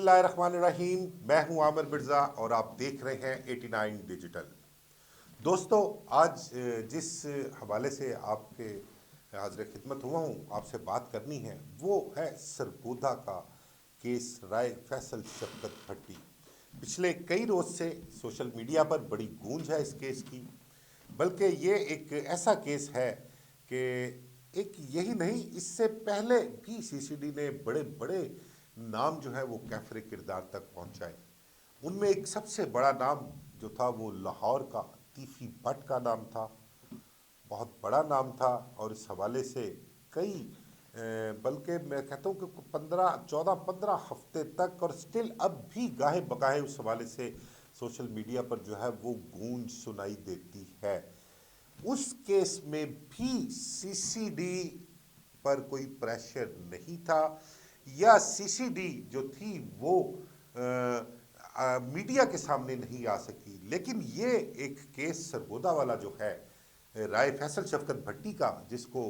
बिस्मिल्लाहिर्रहमानिर्रहीम। मैं हूं आमिर मिर्ज़ा और आप देख रहे हैं 89 डिजिटल। दोस्तों, आज जिस हवाले से आपके हाज़िर खिदमत हुआ हूं, आपसे बात करनी है, वो है सरगोधा का केस राय फैसल शफकत भट्टी। पिछले कई रोज़ से सोशल मीडिया पर बड़ी गूंज है इस केस की, बल्कि ये एक ऐसा केस है कि एक यही नहीं, इससे पहले भी सीसीडी ने बड़े बड़े नाम जो है वो कैफरे किरदार तक पहुंचाए। उनमें एक सबसे बड़ा नाम जो था वो लाहौर का तीफी भट्ट का नाम था। बहुत बड़ा नाम था और इस हवाले से कई बल्कि मैं कहता हूँ कि 15 हफ्ते तक और स्टिल अब भी गाहे बगाहे उस हवाले से सोशल मीडिया पर जो है वो गूंज सुनाई देती है। उस केस में भी सीसीडी पर कोई प्रेशर नहीं था, या सीसीडी जो थी वो मीडिया के सामने नहीं आ सकी। लेकिन ये एक केस सरगोधा वाला जो है राय फैसल शफकत भट्टी का, जिसको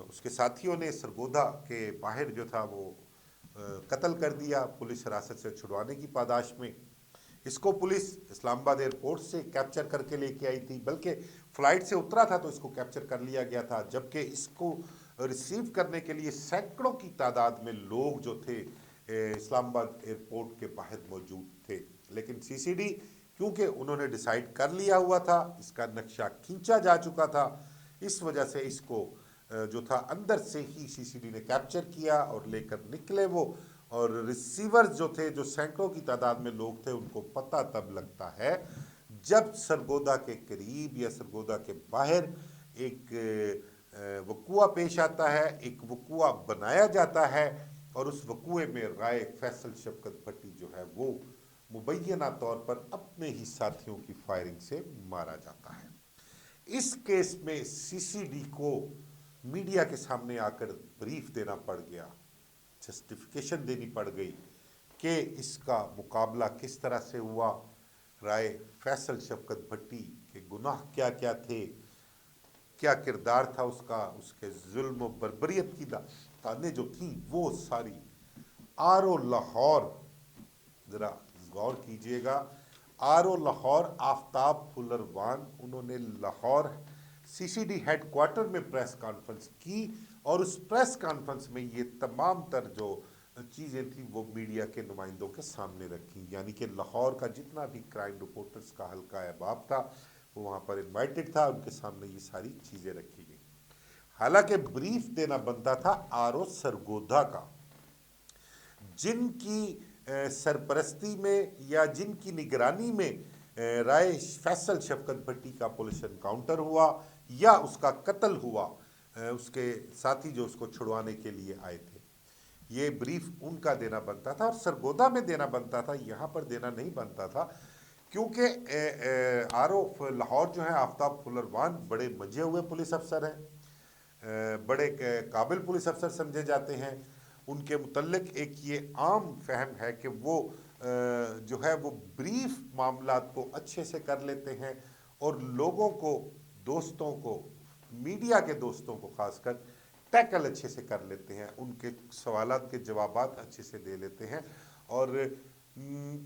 उसके साथियों ने सरगोधा के बाहर जो था वो कत्ल कर दिया पुलिस हिरासत से छुड़वाने की पादाश में। इसको पुलिस इस्लामाबाद एयरपोर्ट से कैप्चर करके लेके आई थी, बल्कि फ़्लाइट से उतरा था तो इसको कैप्चर कर लिया गया था, जबकि इसको रिसीव करने के लिए सैकड़ों की तादाद में लोग जो थे इस्लामाबाद एयरपोर्ट के बाहर मौजूद थे। लेकिन सीसीडी, क्योंकि उन्होंने डिसाइड कर लिया हुआ था, इसका नक्शा खींचा जा चुका था, इस वजह से इसको जो था अंदर से ही सीसीडी ने कैप्चर किया और लेकर निकले वो। और रिसीवर्स जो थे, जो सैकड़ों की तादाद में लोग थे, उनको पता तब लगता है जब सरगोधा के करीब या सरगोधा के बाहर एक वकुआ पेश आता है, एक वकुआ बनाया जाता है और उस वकुए में राय फैसल शफकत भट्टी जो है वो मुबैना तौर पर अपने ही साथियों की फायरिंग से मारा जाता है। इस केस में सीसीडी को मीडिया के सामने आकर ब्रीफ देना पड़ गया, जस्टिफिकेशन देनी पड़ गई कि इसका मुकाबला किस तरह से हुआ, राय फैसल शफकत भट्टी के गुनाह क्या क्या थे, क्या किरदार था उसका, उसके जुल्म और बर्बरियत की दास्तानें जो थी वो सारी। आरो लाहौर, ज़रा गौर कीजिएगा, आरो लाहौर आफ्ताब फुलरवान, उन्होंने लाहौर सीसीडी हेडक्वार्टर में प्रेस कॉन्फ्रेंस की और उस प्रेस कॉन्फ्रेंस में ये तमाम तर जो चीज़ें थी वो मीडिया के नुमाइंदों के सामने रखी। यानी कि लाहौर का जितना भी क्राइम रिपोर्टर्स का हल्का अहबाब था वो वहाँ पर इन्वाइटेड था, उनके सामने ये सारी चीज़ें रखी गई। हालांकि ब्रीफ देना बनता था आरो सरगोधा का, जिनकी सरपरस्ती में या जिनकी निगरानी में राय फैसल शफकत भट्टी का पुलिस एनकाउंटर हुआ या उसका कत्ल हुआ, उसके साथी जो उसको छुड़वाने के लिए आए थे। ये ब्रीफ उनका देना बनता था और सरगोधा में देना बनता था, यहाँ पर देना नहीं बनता था, क्योंकि आरो लाहौर जो है आफ्ताब फुलरवान बड़े मंजे हुए पुलिस अफसर हैं, बड़े काबिल पुलिस अफसर समझे जाते हैं। उनके मुतल्लिक एक ये आम फहम है कि वो जो है वो ब्रीफ मामलात को अच्छे से कर लेते हैं और लोगों को, दोस्तों को, मीडिया के दोस्तों को खासकर टैकल अच्छे से कर लेते हैं, उनके सवालात के जवाबात अच्छे से दे लेते हैं और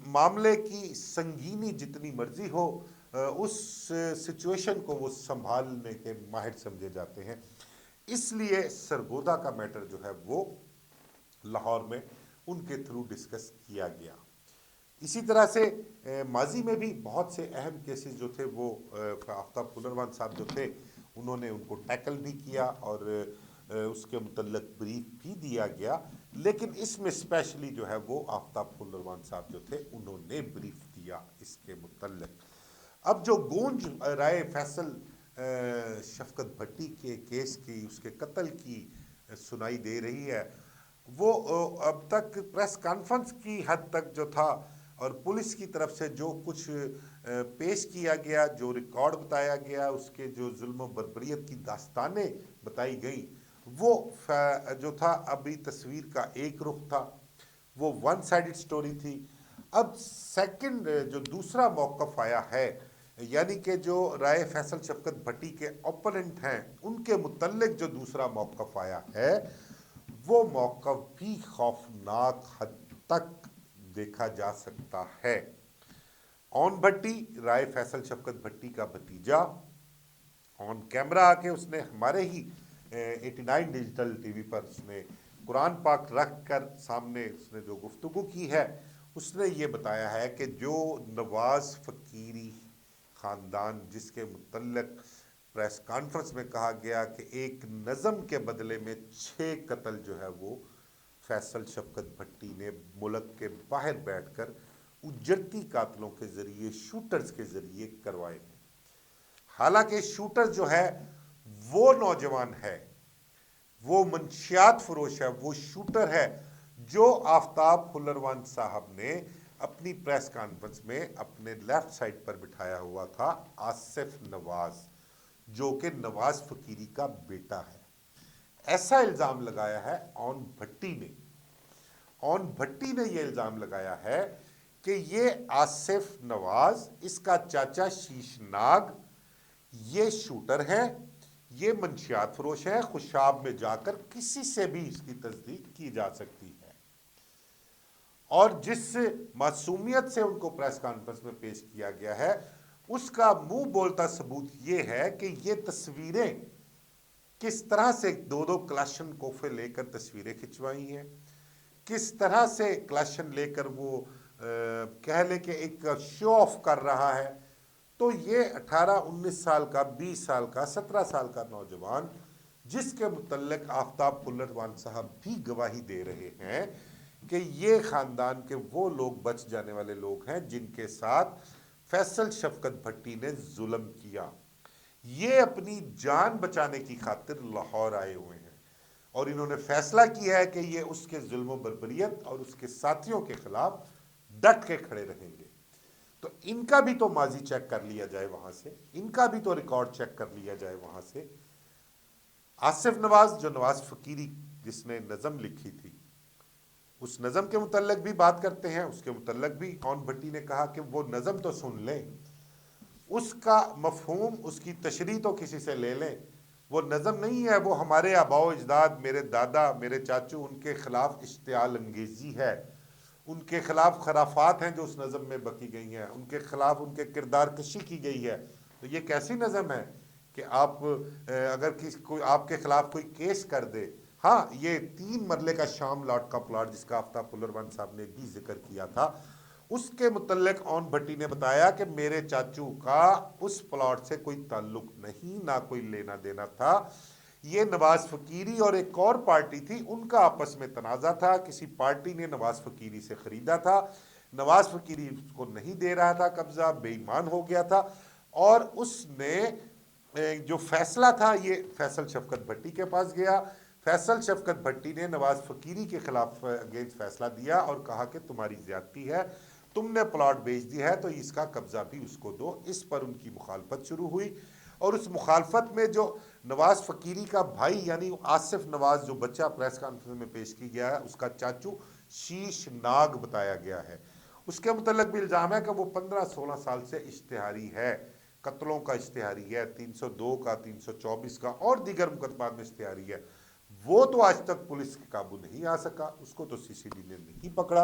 मामले की संगीनी जितनी मर्जी हो उस सिचुएशन को वो संभालने के माहिर समझे जाते हैं। इसलिए सरगोधा का मैटर जो है वो लाहौर में उनके थ्रू डिस्कस किया गया। इसी तरह से माजी में भी बहुत से अहम केसेस जो थे वो आफ्ताब फुलरवान साहब जो थे उन्होंने उनको टैकल भी किया और उसके मुतल्लिक ब्रीफ भी दिया गया। लेकिन इसमें स्पेशली जो है वो आफ्ताब फुलरवान साहब जो थे उन्होंने ब्रीफ दिया इसके मुतल्लिक। अब जो गूंज राय फैसल शफकत भट्टी के केस की, उसके कत्ल की सुनाई दे रही है, वो अब तक प्रेस कॉन्फ्रेंस की हद तक जो था और पुलिस की तरफ से जो कुछ पेश किया गया, जो रिकॉर्ड बताया गया, उसके जो जुल्म बर्बरियत की दास्तानें बताई गई, वो जो था अभी तस्वीर का एक रुख था, वो वन साइडेड स्टोरी थी। अब सेकंड जो दूसरा मौक़िफ़ आया है, यानी कि जो राय फैसल शफकत भट्टी के ओपोनेंट हैं उनके मुतल्लिक जो दूसरा मौक़िफ़ आया है, वो मौक़िफ़ भी खौफनाक हद तक देखा जा सकता है। ऑन भट्टी राय फैसल शफकत भट्टी का भतीजा ऑन कैमरा आके उसने हमारे ही 89 डिजिटल टीवी पर उसने कुरान पाक रख कर सामने उसने जो गुफ्तगू की है, उसने ये बताया है कि जो नवाज फकीरी ख़ानदान जिसके मुतल्लिक प्रेस कॉन्फ्रेंस में कहा गया कि एक नज़म के बदले में 6 कत्ल जो है वो फैसल शफकत भट्टी ने मुल्क के बाहर बैठकर उजरती कातलों के ज़रिए, शूटर्स के ज़रिए करवाए हैं। हालांकि शूटर जो है वो नौजवान है, वो मंशियात फरोश है, वो शूटर है जो आफ्ताब फुल्लरवान साहब ने अपनी प्रेस कॉन्फ्रेंस में अपने लेफ्ट साइड पर बिठाया हुआ था, आसिफ नवाज, जो कि नवाज फकीरी का बेटा है। ऐसा इल्ज़ाम लगाया है ऑन भट्टी ने। ऑन भट्टी ने यह इल्ज़ाम लगाया है कि ये आसिफ नवाज, इसका चाचा शीशनाग, ये शूटर है, ये मंशियात फरोश है, खुशाब में जाकर किसी से भी इसकी तस्दीक की जा सकती है। और जिस मासूमियत से उनको प्रेस कॉन्फ्रेंस में पेश किया गया है, उसका मुंह बोलता सबूत ये है कि ये तस्वीरें किस तरह से 2-2 क्लाशन कोफे लेकर तस्वीरें खिंचवाई हैं, किस तरह से क्लाशन लेकर वो कह ले कि एक शो ऑफ कर रहा है। तो ये 18-19 साल का, 20 साल का, 17 साल का नौजवान, जिसके मुतल्लिक आफ्ताब फुल्लरवान साहब भी गवाही दे रहे हैं कि ये ख़ानदान के वो लोग बच जाने वाले लोग हैं जिनके साथ फैसल शफकत भट्टी ने जुल्म किया। ये अपनी जान बचाने की खातिर लाहौर आए हुए हैं और इन्होंने फैसला किया है कि ये उसके जुल्म बर्बरियत और उसके साथियों के खिलाफ डट के खड़े रहेंगे। तो इनका भी तो माजी चेक कर लिया जाए वहां से, इनका भी तो रिकॉर्ड चेक कर लिया जाए वहां से। आसिफ नवाज, जो नवाज फकीरी जिसने नज़म लिखी थी, उस नज़म के मुतल्लिक भी बात करते हैं। उसके मुतल्लिक भी ऑन भट्टी ने कहा कि वो नज़म तो सुन लें, उसका मफहूम, उसकी तशरीह तो किसी से ले लें। वो नज़म नहीं है, वो हमारे आबाओ अजदाद, मेरे दादा, मेरे चाचू, उनके खिलाफ इश्तियाल अंगेजी है, उनके खिलाफ खराफात हैं जो उस नज़म में बकी गई हैं, उनके खिलाफ उनके किरदार कशी की गई है। तो ये कैसी नज़म है कि आप अगर किसी कोई आपके खिलाफ कोई केस कर दे। हाँ, ये 3 मरले का शाम लॉट का प्लाट जिसका आफ्ताब फुल्लरवान साहब ने भी जिक्र किया था, उसके मुतल्लिक ऑन भट्टी ने बताया कि मेरे चाचू का उस प्लॉट से कोई ताल्लुक नहीं, ना कोई लेना देना था। ये नवाज फकीरी और एक और पार्टी थी, उनका आपस में तनाज़ा था। किसी पार्टी ने नवाज फकीरी से खरीदा था, नवाज फकीरी उसको नहीं दे रहा था कब्जा, बेईमान हो गया था और उसने जो फैसला था ये फैसल शफकत भट्टी के पास गया। फैसल शफकत भट्टी ने नवाज फकीरी के खिलाफ अगेंस्ट फैसला दिया और कहा कि तुम्हारी ज्यादती है, तुमने प्लॉट बेच दिया है तो इसका कब्जा भी उसको दो। इस पर उनकी मुखालफत शुरू हुई और उस मुखालफत में जो नवाज फकीरी का भाई यानी आसिफ नवाज, जो बच्चा प्रेस कॉन्फ्रेंस में पेश की गया है, उसका चाचू शीश नाग बताया गया है। उसके मुतल्लिक भी इल्ज़ाम है कि वो 15-16 साल से इश्तिहारी है, कत्लों का इश्तिहारी है, 302 का, 324 का और दीगर मुकदमात में इश्तिहारी है। वो तो आज तक पुलिस के काबू नहीं आ सका, उसको तो सीसीडी ने नहीं पकड़ा,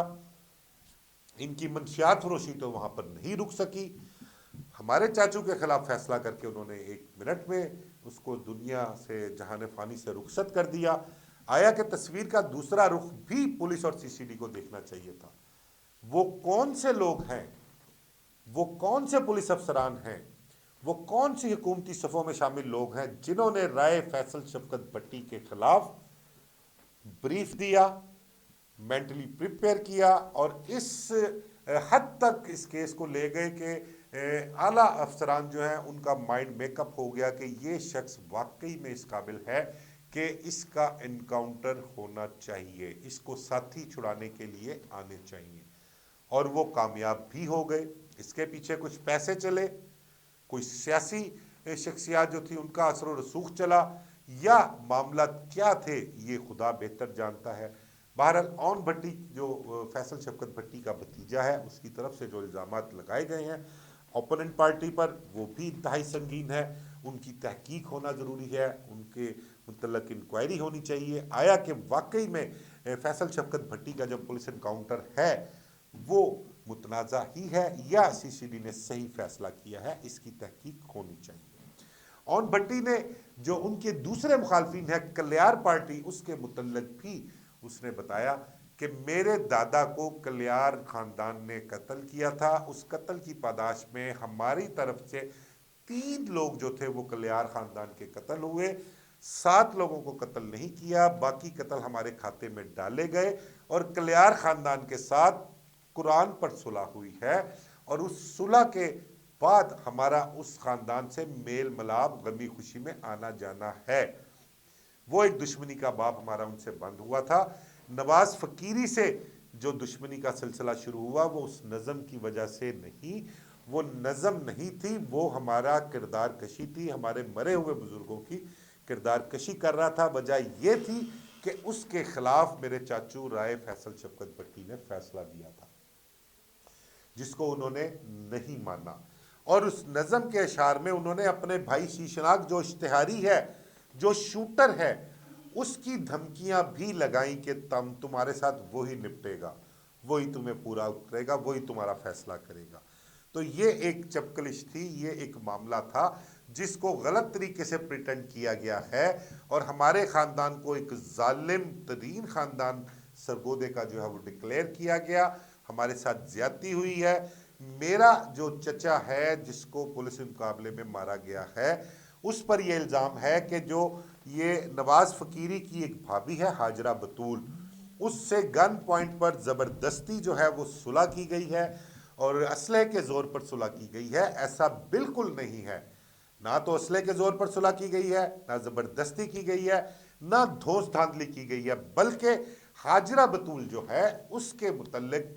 इनकी मंशियात फरोशी तो वहां पर नहीं रुक सकी। हमारे चाचू के खिलाफ फैसला करके उन्होंने 1 मिनट में उसको दुनिया से, जहान फानी से रुखसत कर दिया। आया कि तस्वीर का दूसरा रुख भी पुलिस और सीसीडी को देखना चाहिए था। वो कौन से लोग हैं, वो कौन से पुलिस अफसरान हैं, वो कौन सी हुकूमती सफ़ों में शामिल लोग हैं जिन्होंने राय फैसल शफकत भट्टी के खिलाफ ब्रीफ दिया, मेंटली प्रिपेयर किया और इस हद तक इस केस को ले गए कि आला अफसरान जो हैं उनका माइंड मेकअप हो गया कि ये शख्स वाकई में इस काबिल है कि इसका एनकाउंटर होना चाहिए, इसको साथी छुड़ाने के लिए आने चाहिए। और वो कामयाब भी हो गए। इसके पीछे कुछ पैसे चले, कोई सियासी शख्सियात जो थी उनका असर व रसूख चला, या मामला क्या थे ये खुदा बेहतर जानता है। बहरहाल ऑन भट्टी जो फैसल शफकत भट्टी का भतीजा है, उसकी तरफ से जो इल्ज़ामात लगाए गए हैं ओपोनेंट पार्टी पर, वो भी इंतहाई संगीन है। उनकी तहकीक होना ज़रूरी है, उनके मुतल्लिक़ इंक्वायरी होनी चाहिए। आया कि वाकई में फैसल शफकत भट्टी का जो पुलिस इनकाउंटर है وہ متنازع ہی ہے یا سی سی ڈی نے صحیح فیصلہ کیا ہے، اس کی تحقیق ہونی چاہیے۔ اون بھٹی نے جو ان کے دوسرے مخالفین ہیں کلیار پارٹی، اس کے متعلق بھی اس نے بتایا کہ میرے دادا کو کلیار خاندان نے قتل کیا تھا، اس قتل کی پاداش میں ہماری طرف سے 3 لوگ جو تھے وہ کلیار خاندان کے قتل ہوئے، 7 لوگوں کو قتل نہیں کیا، باقی قتل ہمارے کھاتے میں ڈالے گئے، اور کلیار خاندان کے ساتھ قرآن پر صلح ہوئی ہے، اور اس صلح کے بعد ہمارا اس خاندان سے میل ملاب غمی خوشی میں آنا جانا ہے۔ وہ ایک دشمنی کا باب ہمارا ان سے بند ہوا تھا۔ نواز فقیری سے جو دشمنی کا سلسلہ شروع ہوا وہ اس نظم کی وجہ سے نہیں، وہ نظم نہیں تھی، وہ ہمارا کردار کشی تھی، ہمارے مرے ہوئے بزرگوں کی کردار کشی کر رہا تھا۔ وجہ یہ تھی کہ اس کے خلاف میرے چاچو رائے فیصل شفقت بھٹی نے فیصلہ دیا تھا، جس کو انہوں نے نہیں مانا، اور اس نظم کے اشعار میں انہوں نے اپنے بھائی شیشناگ جو اشتہاری ہے، جو شوٹر ہے، اس کی دھمکیاں بھی لگائیں کہ تمہارے ساتھ وہی نپٹے گا، وہی تمہیں پورا کرے گا، وہی تمہارا فیصلہ کرے گا۔ تو یہ ایک چپکلش تھی، یہ ایک معاملہ تھا جس کو غلط طریقے سے پریٹنڈ کیا گیا ہے، اور ہمارے خاندان کو ایک ظالم ترین خاندان سرگودے کا جو ہے وہ ڈکلیئر کیا گیا، ہمارے ساتھ زیادتی ہوئی ہے۔ میرا جو چچا ہے جس کو پولیس مقابلے میں مارا گیا ہے، اس پر یہ الزام ہے کہ جو یہ نواز فقیری کی ایک بھابی ہے حاجرہ بطول، اس سے گن پوائنٹ پر زبردستی جو ہے وہ صلح کی گئی ہے اور اسلحے کے زور پر صلح کی گئی ہے۔ ایسا بالکل نہیں ہے، نہ تو اسلحے کے زور پر صلح کی گئی ہے، نہ زبردستی کی گئی ہے، نہ دھوس دھاندلی کی گئی ہے، بلکہ حاجرہ بطول جو ہے اس کے متعلق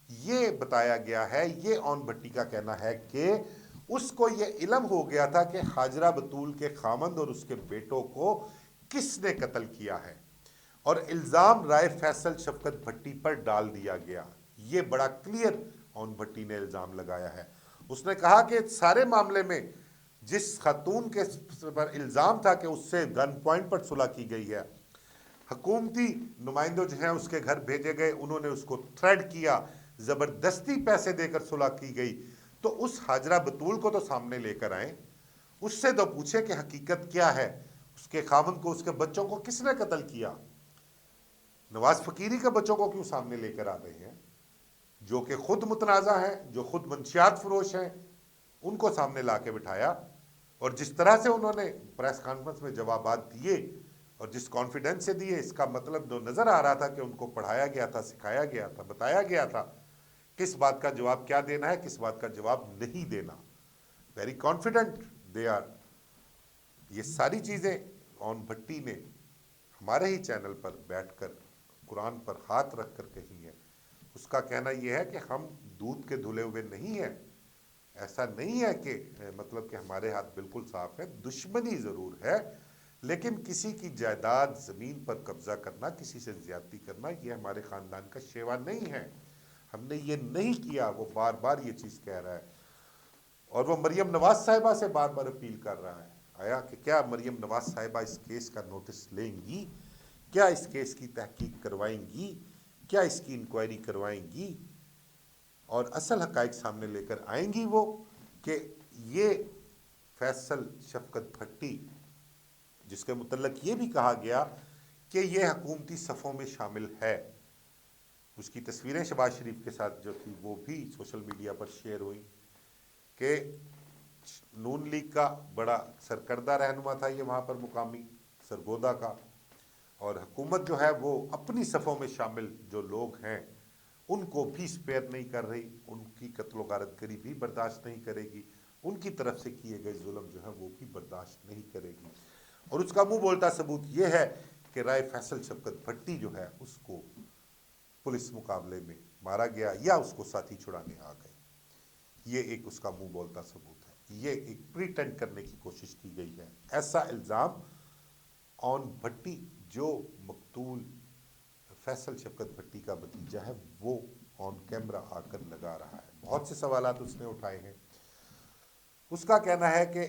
یہ بتایا گیا ہے، یہ اون بھٹی کا کہنا ہے کہ اس کو یہ علم ہو گیا تھا کہ حاجرہ بطول کے خامند اور اس کے بیٹوں کو کس نے قتل کیا ہے، اور الزام رائے فیصل شفقت بھٹی پر ڈال دیا گیا۔ یہ بڑا کلیئر اون بھٹی نے الزام لگایا ہے۔ اس نے کہا کہ سارے معاملے میں جس خاتون کے پر الزام تھا کہ اس سے گن پوائنٹ پر صلح کی گئی ہے، حکومتی نمائندوں جو ہیں اس کے گھر بھیجے گئے، انہوں نے اس کو تھریڈ کیا، زبردستی پیسے دے کر صلح کی گئی، تو اس حاجرہ بطول کو تو سامنے لے کر آئیں، اس سے تو پوچھیں کہ حقیقت کیا ہے، اس کے خاوند کو، اس کے بچوں کو کس نے قتل کیا؟ نواز فقیری کے بچوں کو کیوں سامنے لے کر آ رہے ہیں، جو کہ خود متنازع ہیں، جو خود منشیات فروش ہیں، ان کو سامنے لا کے بٹھایا، اور جس طرح سے انہوں نے پریس کانفرنس میں جوابات دیے اور جس کانفیڈنس سے دیے، اس کا مطلب جو نظر آ رہا تھا کہ ان کو پڑھایا گیا تھا، سکھایا گیا تھا، بتایا گیا تھا کس بات کا جواب کیا دینا ہے، کس بات کا جواب نہیں دینا۔ Very confident they are. یہ ساری چیزیں اون بھٹی نے ہمارے ہی چینل پر بیٹھ کر قرآن پر ہاتھ رکھ کر کہی ہے۔ اس کا کہنا یہ ہے کہ ہم دودھ کے دھلے ہوئے نہیں ہیں، ایسا نہیں ہے کہ مطلب کہ ہمارے ہاتھ بالکل صاف ہے، دشمنی ضرور ہے، لیکن کسی کی جائیداد زمین پر قبضہ کرنا، کسی سے زیادتی کرنا، یہ ہمارے خاندان کا شیوا نہیں ہے، ہم نے یہ نہیں کیا۔ وہ بار بار یہ چیز کہہ رہا ہے، اور وہ مریم نواز صاحبہ سے بار بار اپیل کر رہا ہے آیا کہ کیا مریم نواز صاحبہ اس کیس کا نوٹس لیں گی، کیا اس کیس کی تحقیق کروائیں گی، کیا اس کی انکوائری کروائیں گی، اور اصل حقائق سامنے لے کر آئیں گی وہ کہ یہ فیصل شفقت بھٹی، جس کے متعلق یہ بھی کہا گیا کہ یہ حکومتی صفوں میں شامل ہے، اس کی تصویریں شہباز شریف کے ساتھ جو تھی وہ بھی سوشل میڈیا پر شیئر ہوئی کہ نون لیگ کا بڑا سرکردہ رہنما تھا یہ وہاں پر مقامی سرگودا کا، اور حکومت جو ہے وہ اپنی صفوں میں شامل جو لوگ ہیں ان کو بھی سپیئر نہیں کر رہی، ان کی قتل و غارت گری بھی برداشت نہیں کرے گی، ان کی طرف سے کیے گئے ظلم جو ہے وہ بھی برداشت نہیں کرے گی، اور اس کا منہ بولتا ثبوت یہ ہے کہ رائے فیصل شفقت بھٹی جو ہے اس کو پولیس مقابلے میں مارا گیا یا اس کو ساتھی چھڑانے آ گئے۔ یہ ایک اس کا منہ بولتا ثبوت ہے، یہ ایک پریٹینڈ کرنے کی کوشش کی گئی ہے۔ ایسا الزام اون بھٹی جو مقتول فیصل شفقت بھٹی کا بھتیجا ہے وہ آن کیمرہ آ کر لگا رہا ہے۔ بہت سے سوالات اس نے اٹھائے ہیں۔ اس کا کہنا ہے کہ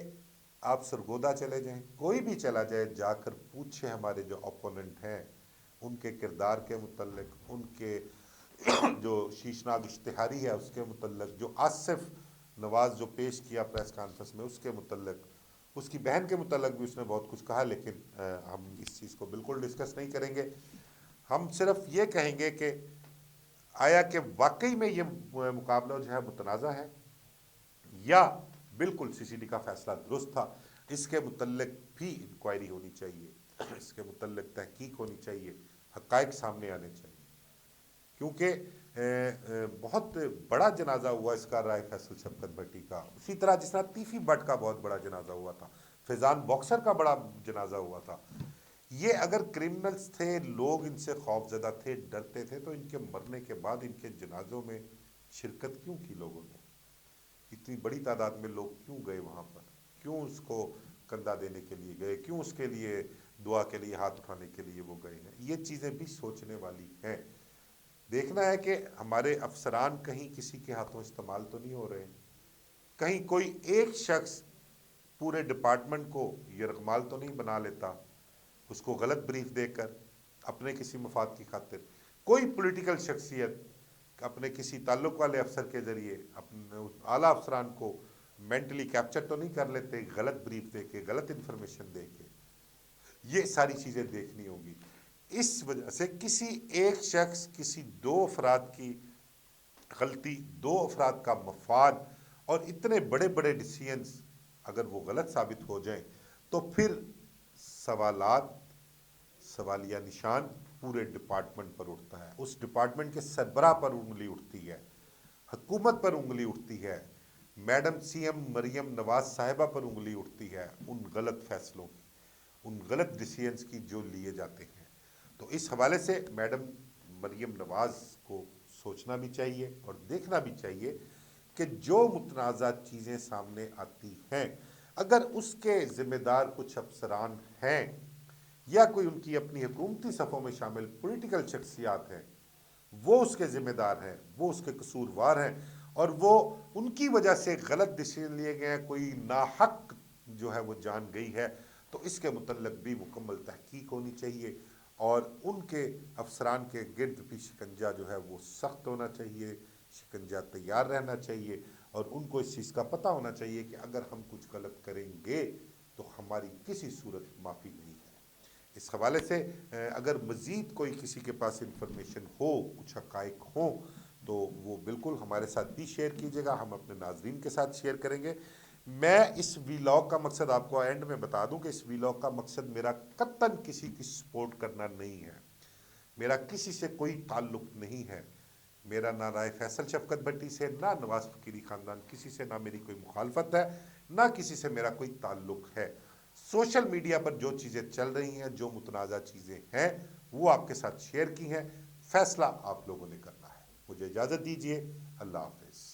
آپ سرگودا چلے جائیں، کوئی بھی چلا جائے، جا کر پوچھے ہمارے جو اپوننٹ ہیں ان کے کردار کے متعلق، ان کے جو شیشناک اشتہاری ہے اس کے متعلق، جو آصف نواز جو پیش کیا پریس کانفرنس میں اس کے متعلق، اس کی بہن کے متعلق بھی اس نے بہت کچھ کہا، لیکن ہم اس چیز کو بالکل ڈسکس نہیں کریں گے۔ ہم صرف یہ کہیں گے کہ آیا کہ واقعی میں یہ مقابلہ جو ہے متنازع ہے، یا بالکل سی سی ڈی کا فیصلہ درست تھا۔ اس کے متعلق بھی انکوائری ہونی چاہیے، اس کے متعلق تحقیق ہونی چاہیے، حقائق سامنے آنے چاہیے، کیونکہ بہت بڑا جنازہ ہوا اس کا رائے فیصل شفقت بھٹی کا، اسی طرح جس طرح تیفی بٹ کا بہت بڑا جنازہ ہوا تھا، فیضان باکسر کا بڑا جنازہ ہوا تھا۔ یہ اگر کرمنلز تھے، لوگ ان سے خوف زدہ تھے، ڈرتے تھے، تو ان کے مرنے کے بعد ان کے جنازوں میں شرکت کیوں کی لوگوں نے؟ اتنی بڑی تعداد میں لوگ کیوں گئے وہاں پر؟ کیوں اس کو کندھا دینے کے لیے گئے؟ کیوں اس کے لیے دعا کے لیے ہاتھ اٹھانے کے لیے وہ گئے ہیں؟ یہ چیزیں بھی سوچنے والی ہیں۔ دیکھنا ہے کہ ہمارے افسران کہیں کسی کے ہاتھوں استعمال تو نہیں ہو رہے، کہیں کوئی ایک شخص پورے ڈپارٹمنٹ کو یرغمال تو نہیں بنا لیتا اس کو غلط بریف دے کر اپنے کسی مفاد کی خاطر، کوئی پولیٹیکل شخصیت اپنے کسی تعلق والے افسر کے ذریعے اپنے اعلیٰ افسران کو مینٹلی کیپچر تو نہیں کر لیتے غلط بریف دے کے، غلط انفارمیشن دے کے؟ یہ ساری چیزیں دیکھنی ہوگی۔ اس وجہ سے کسی ایک شخص، کسی دو افراد کی غلطی، دو افراد کا مفاد، اور اتنے بڑے بڑے ڈیسیژنز اگر وہ غلط ثابت ہو جائیں تو پھر سوالات، سوالیہ نشان پورے ڈپارٹمنٹ پر اٹھتا ہے، اس ڈپارٹمنٹ کے سربراہ پر انگلی اٹھتی ہے، حکومت پر انگلی اٹھتی ہے، madam C M Maryam Nawaz صاحبہ پر انگلی اٹھتی ہے، ان غلط فیصلوں کی، ان غلط ڈیسیژنز کی جو لیے جاتے ہیں۔ تو اس حوالے سے میڈم مریم نواز کو سوچنا بھی چاہیے اور دیکھنا بھی چاہیے کہ جو متنازع چیزیں سامنے آتی ہیں، اگر اس کے ذمہ دار کچھ افسران ہیں یا کوئی ان کی اپنی حکومتی صفوں میں شامل پولیٹیکل شخصیات ہیں، وہ اس کے ذمہ دار ہیں، وہ اس کے قصوروار ہیں، اور وہ ان کی وجہ سے غلط ڈیسیژن لیے گئے ہیں، کوئی ناحق جو ہے وہ جان گئی ہے، تو اس کے متعلق بھی مکمل تحقیق ہونی چاہیے، اور ان کے افسران کے گرد بھی شکنجہ جو ہے وہ سخت ہونا چاہیے، شکنجہ تیار رہنا چاہیے، اور ان کو اس چیز کا پتہ ہونا چاہیے کہ اگر ہم کچھ غلط کریں گے تو ہماری کسی صورت معافی نہیں ہے۔ اس حوالے سے اگر مزید کوئی کسی کے پاس انفارمیشن ہو، کچھ حقائق ہوں، تو وہ بالکل ہمارے ساتھ بھی شیئر کیجیے گا، ہم اپنے ناظرین کے ساتھ شیئر کریں گے۔ میں اس ویلاگ کا مقصد آپ کو اینڈ میں بتا دوں کہ اس ویلاگ کا مقصد میرا قطعاً کسی کی سپورٹ کرنا نہیں ہے، میرا کسی سے کوئی تعلق نہیں ہے، میرا نہ رائے فیصل شفقت بھٹی سے، نہ نواز فقیری خاندان، کسی سے نہ میری کوئی مخالفت ہے، نہ کسی سے میرا کوئی تعلق ہے۔ سوشل میڈیا پر جو چیزیں چل رہی ہیں، جو متنازع چیزیں ہیں، وہ آپ کے ساتھ شیئر کی ہیں، فیصلہ آپ لوگوں نے کرنا ہے۔ مجھے اجازت دیجیے، اللہ حافظ۔